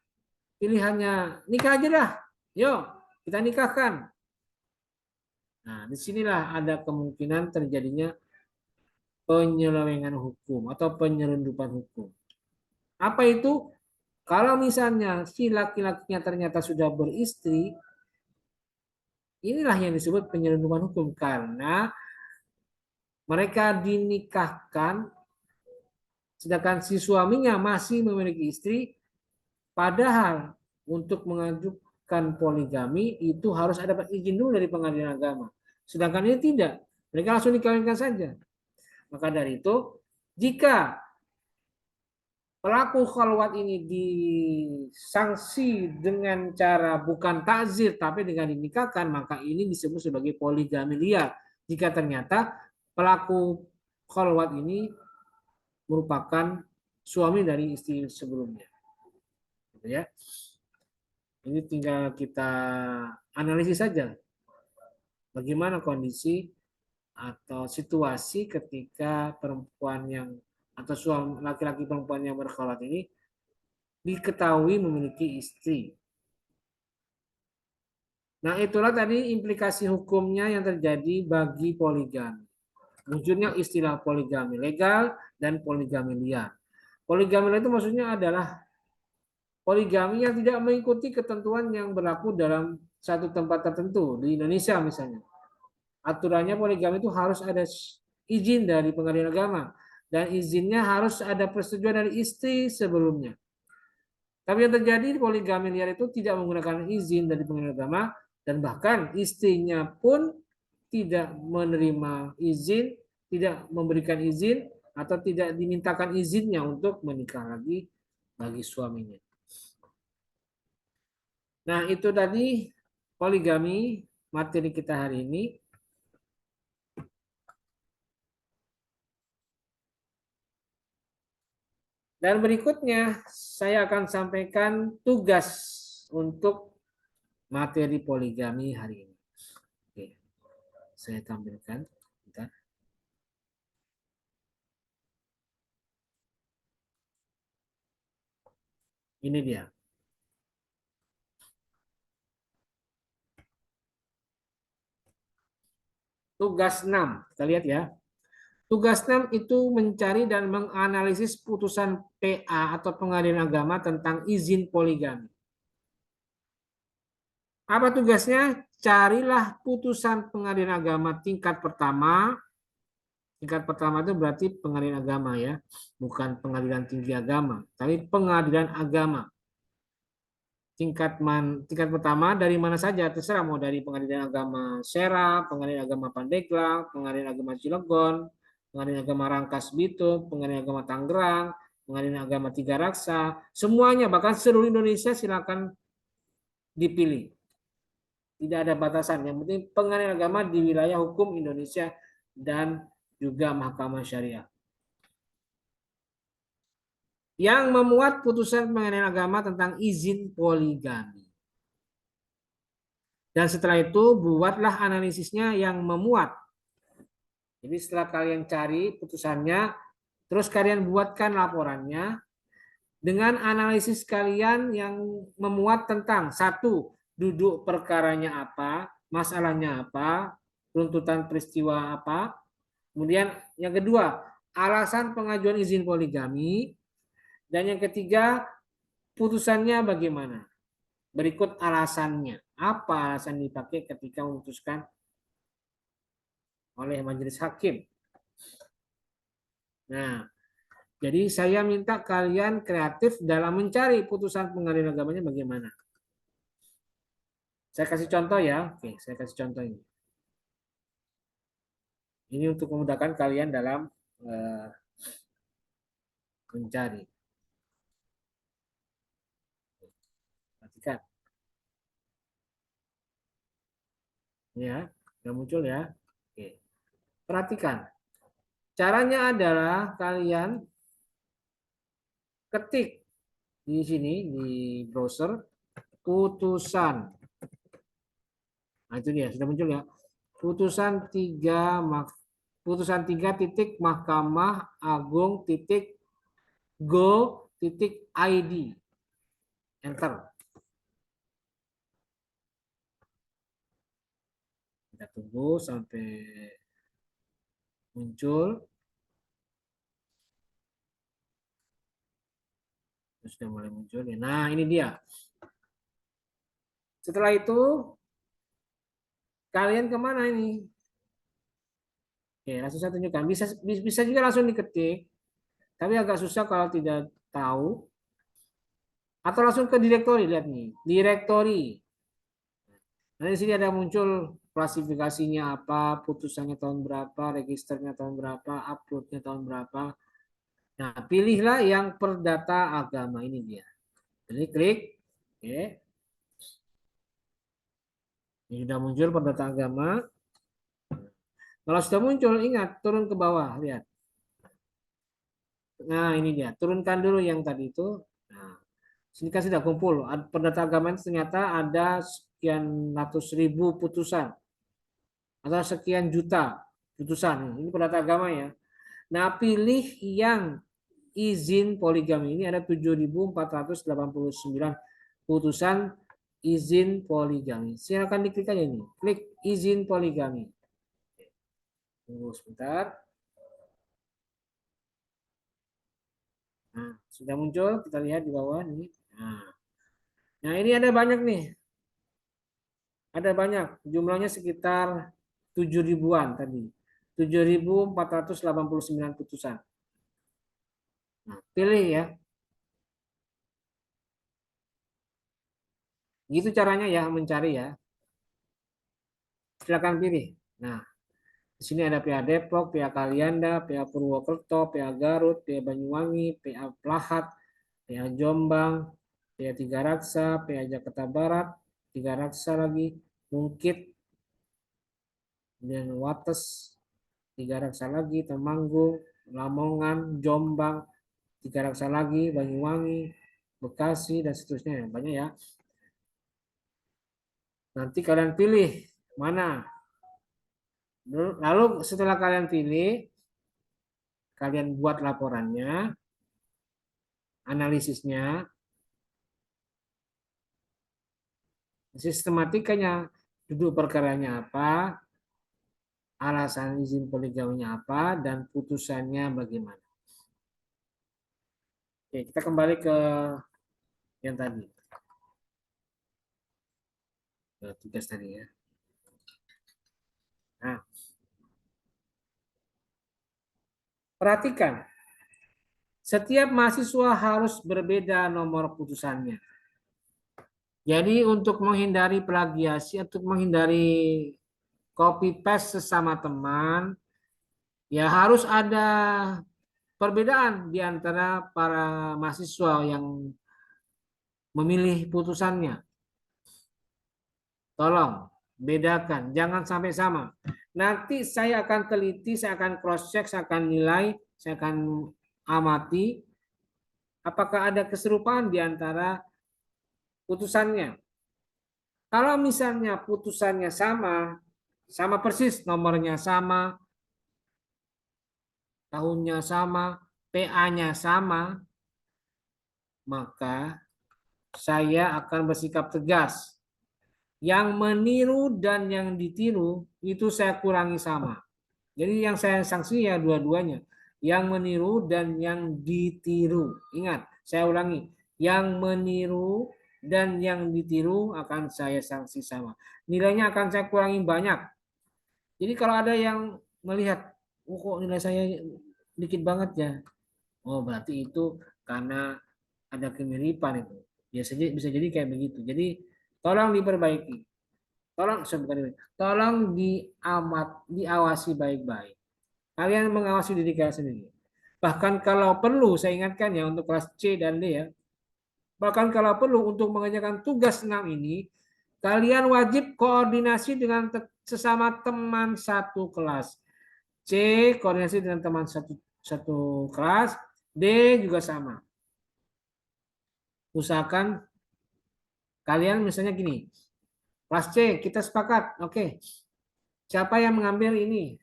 pilihannya nikah aja dah, yuk kita nikahkan. Nah, disinilah ada kemungkinan terjadinya penyelewengan hukum atau penyelundupan hukum. Apa itu? Kalau misalnya si laki-lakinya ternyata sudah beristri, inilah yang disebut penyelundupan hukum karena mereka dinikahkan sedangkan si suaminya masih memiliki istri, padahal untuk mengajukan poligami itu harus ada izin dulu dari pengadilan agama. Sedangkan ini tidak, mereka langsung dikawinkan saja. Maka dari itu, jika pelaku khalwat ini disanksi dengan cara bukan takzir tapi dengan dinikahkan, maka ini disebut sebagai poligami liar. Jika ternyata pelaku khalwat ini merupakan suami dari istri sebelumnya. Gitu ya. Ini tinggal kita analisis saja bagaimana kondisi atau situasi ketika perempuan yang atau suami laki-laki perempuan yang berkhalat ini diketahui memiliki istri. Nah, itulah tadi implikasi hukumnya yang terjadi bagi poligami. Munculnya istilah poligami legal dan poligami liar. Poligami liar itu maksudnya adalah poligami yang tidak mengikuti ketentuan yang berlaku dalam satu tempat tertentu di Indonesia misalnya. Aturannya poligami itu harus ada izin dari pengadilan agama dan izinnya harus ada persetujuan dari istri sebelumnya. Tapi yang terjadi poligami liar itu tidak menggunakan izin dari pengadilan agama dan bahkan istrinya pun tidak menerima izin, tidak memberikan izin atau tidak dimintakan izinnya untuk menikah lagi bagi suaminya. Nah, itu tadi poligami materi kita hari ini. Dan berikutnya saya akan sampaikan tugas untuk materi poligami hari ini. Oke, saya tampilkan. Bentar. Ini dia. Tugas 6. Kita lihat ya. Tugas 6 itu mencari dan menganalisis putusan PA atau pengadilan agama tentang izin poligami. Apa tugasnya? Carilah putusan pengadilan agama tingkat pertama. Tingkat pertama itu berarti pengadilan agama ya, bukan pengadilan tinggi agama, tapi pengadilan agama. Tingkat pertama dari mana saja terserah, mau dari pengadilan agama Serang, pengadilan agama Pandeglang, pengadilan agama Cilegon, pengadilan agama Rangkas Bitung, pengadilan agama Tangerang, pengadilan agama Tiga Raksa, semuanya bahkan seluruh Indonesia silakan dipilih. Tidak ada batasan. Yang penting pengadilan agama di wilayah hukum Indonesia dan juga mahkamah syariah. Yang memuat putusan pengadilan agama tentang izin poligami. Dan setelah itu buatlah analisisnya yang memuat. Jadi setelah kalian cari putusannya, terus kalian buatkan laporannya dengan analisis kalian yang memuat tentang satu, duduk perkaranya apa, masalahnya apa, tuntutan peristiwa apa. Kemudian yang kedua, alasan pengajuan izin poligami. Dan yang ketiga, putusannya bagaimana. Berikut alasannya. Apa alasan dipakai ketika memutuskan oleh majelis hakim. Nah, jadi saya minta kalian kreatif dalam mencari putusan pengadilan agamanya bagaimana. Saya kasih contoh ya. Oke, saya kasih contoh ini. Ini untuk memudahkan kalian dalam mencari. Perhatikan. Ya, sudah muncul ya. Oke. Perhatikan. Caranya adalah kalian ketik di sini di browser putusan. Nah, itu dia sudah muncul ya. Putusan 3 titik Mahkamah Agung titik go titik id. Enter. Kita tunggu sampai muncul. Sudah mulai muncul. Nah, ini dia. Setelah itu kalian kemana ini? Oke, langsung saya tunjukkan. Bisa juga langsung diketik, tapi agak susah kalau tidak tahu. Atau langsung ke direktori, lihat nih, direktori. Nah, di sini ada muncul klasifikasinya apa, putusannya tahun berapa, registernya tahun berapa, uploadnya tahun berapa. Nah, pilihlah yang perdata agama ini dia. Jadi klik, oke. Ini sudah muncul perdata agama. Kalau sudah muncul, ingat turun ke bawah, lihat. Nah, ini dia. Turunkan dulu yang tadi itu. Nah, sini kan sudah kumpul. Perdata agama ini ternyata ada sekian ratus ribu putusan atau sekian juta putusan. Ini perdata agama ya. Nah, pilih yang izin poligami. Ini ada 7.489 putusan izin poligami. Silakan diklik aja ini. Klik izin poligami. Tunggu sebentar. Nah, sudah muncul, kita lihat di bawah ini. Nah, ini ada banyak nih. Ada banyak. Jumlahnya sekitar 7 ribuan tadi. 7.489 putusan. Nah, pilih ya. Gitu caranya ya mencari ya. Silakan pilih. Nah, di sini ada PA Depok, PA Kalianda, PA Purwokerto, PA Garut, PA Banyuwangi, PA Plahat, PA Jombang, PA Tiga Raksa, PA Jakarta Barat, Tiga Raksa lagi, Mungkit, kemudian Wates, Tiga Raksa lagi, Temanggung, Lamongan, Jombang, Tiga Raksa lagi, Banyuwangi, Bekasi, dan seterusnya. Banyak ya. Nanti kalian pilih mana. Lalu setelah kalian pilih, kalian buat laporannya, analisisnya, sistematikanya, duduk perkaranya apa, alasan izin poligaminya apa, dan putusannya bagaimana. Oke, kita kembali ke yang tadi. tugas tadi ya. Nah, perhatikan, setiap mahasiswa harus berbeda nomor putusannya. Jadi untuk menghindari plagiasi, untuk menghindari copy paste sesama teman, ya harus ada perbedaan di antara para mahasiswa yang memilih putusannya. Tolong bedakan, jangan sampai sama. Nanti saya akan teliti, saya akan cross check, saya akan nilai, saya akan amati apakah ada keserupaan di antara putusannya. Kalau misalnya putusannya sama, sama persis, nomornya sama, tahunnya sama, PA-nya sama, maka saya akan bersikap tegas. Yang meniru dan yang ditiru itu saya kurangi sama. Jadi yang saya sanksi ya dua-duanya. Yang meniru dan yang ditiru. Ingat, saya ulangi. Yang meniru dan yang ditiru akan saya sanksi sama. Nilainya akan saya kurangi banyak. Jadi kalau ada yang melihat, oh kok nilai saya dikit banget ya. Oh berarti itu karena ada kemiripan itu. Biasanya bisa jadi kayak begitu. Jadi tolong diperbaiki. Tolong diawasi baik-baik. Kalian mengawasi diri kalian sendiri. Bahkan kalau perlu, saya ingatkan ya untuk kelas C dan D ya. Bahkan kalau perlu untuk mengerjakan tugas 6 ini, kalian wajib koordinasi dengan sesama teman satu kelas. C koordinasi dengan teman satu kelas, D juga sama. Usahakan kalian misalnya gini, kelas C kita sepakat, oke. Siapa yang mengambil ini?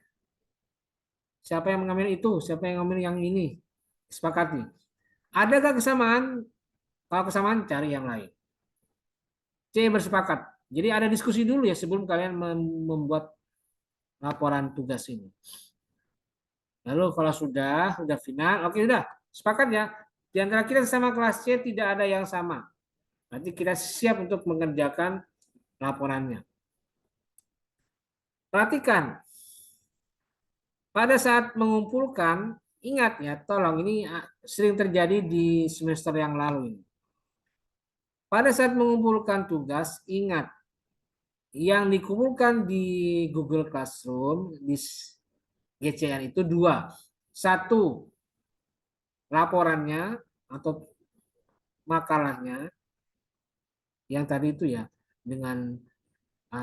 Siapa yang mengambil itu? Siapa yang mengambil yang ini? Sepakati. Adakah kesamaan? Kalau kesamaan cari yang lain. C bersepakat. Jadi ada diskusi dulu ya sebelum kalian membuat laporan tugas ini. Lalu kalau sudah final, oke sudah sepakat ya. Di antara kita sama kelas C tidak ada yang sama. Nanti kita siap untuk mengerjakan laporannya. Perhatikan, pada saat mengumpulkan, ingat ya, tolong ini sering terjadi di semester yang lalu ini. Pada saat mengumpulkan tugas, ingat yang dikumpulkan di Google Classroom di GCR itu dua. Satu, laporannya atau makalahnya yang tadi itu ya dengan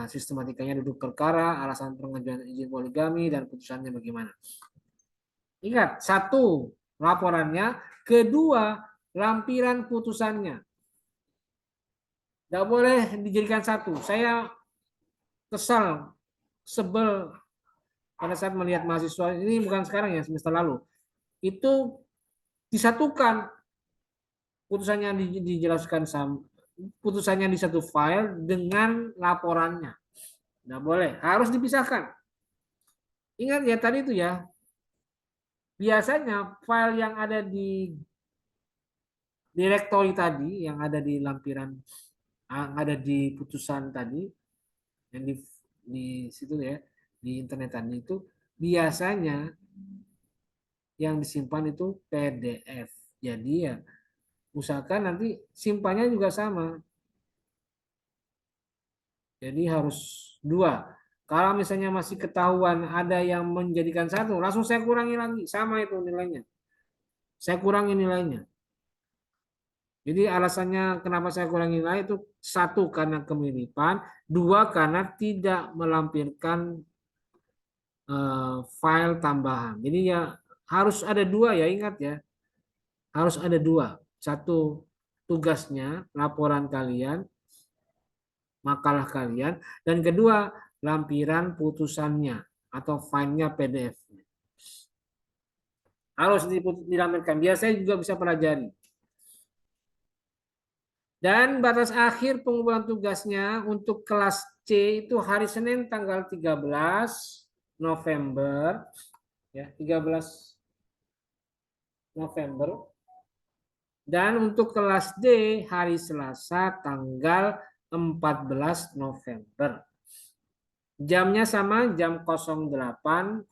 sistematikanya duduk perkara, alasan pengajuan izin poligami dan putusannya bagaimana. Ingat, satu laporannya, kedua lampiran putusannya. Tidak boleh dijadikan satu. Saya kesal, sebel pada saat melihat mahasiswa ini bukan sekarang ya semester lalu itu disatukan putusannya dijelaskan putusannya di satu file dengan laporannya. Nggak boleh, harus dipisahkan. Ingat ya tadi itu ya, biasanya file yang ada di directory tadi, yang ada di lampiran, yang ada di putusan tadi, yang di situ ya, di internet tadi itu biasanya yang disimpan itu PDF. Jadi ya usahakan nanti simpannya juga sama. Jadi harus dua. Kalau misalnya masih ketahuan ada yang menjadikan satu, langsung saya kurangi lagi. Sama itu nilainya. Saya kurangi nilainya. Jadi alasannya kenapa saya kurangi nilai itu satu karena kemiripan, dua karena tidak melampirkan file tambahan. Jadi ya harus ada dua ya, ingat ya. Harus ada dua. Satu tugasnya, laporan kalian, makalah kalian, dan kedua lampiran putusannya atau filenya PDF. Harus dilampirkan. Biar saya juga bisa pelajari. Dan batas akhir pengumpulan tugasnya untuk kelas C itu hari Senin tanggal 13 November ya, 13 November. Dan untuk kelas D hari Selasa tanggal 14 November. Jamnya sama, jam 08.00.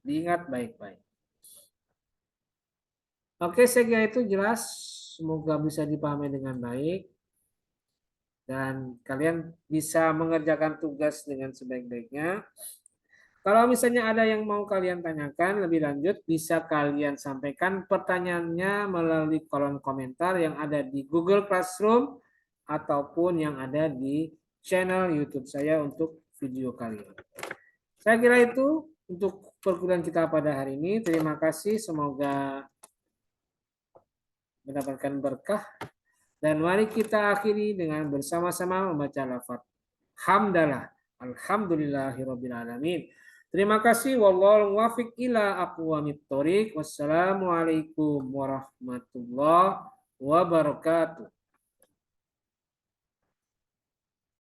Diingat baik-baik. Oke, saya kira itu jelas. Semoga bisa dipahami dengan baik. Dan kalian bisa mengerjakan tugas dengan sebaik-baiknya. Kalau misalnya ada yang mau kalian tanyakan lebih lanjut, bisa kalian sampaikan pertanyaannya melalui kolom komentar yang ada di Google Classroom ataupun yang ada di channel YouTube saya untuk video kalian. Saya kira itu untuk perkuliahan kita pada hari ini. Terima kasih, semoga mendapatkan berkah. Dan mari kita akhiri dengan bersama-sama membaca lafaz hamdalah. Alhamdulillahirabbil alamin. Terima kasih. Wallahul muwaffiq ila aqwamit thoriq. Wassalamualaikum warahmatullahi wabarakatuh.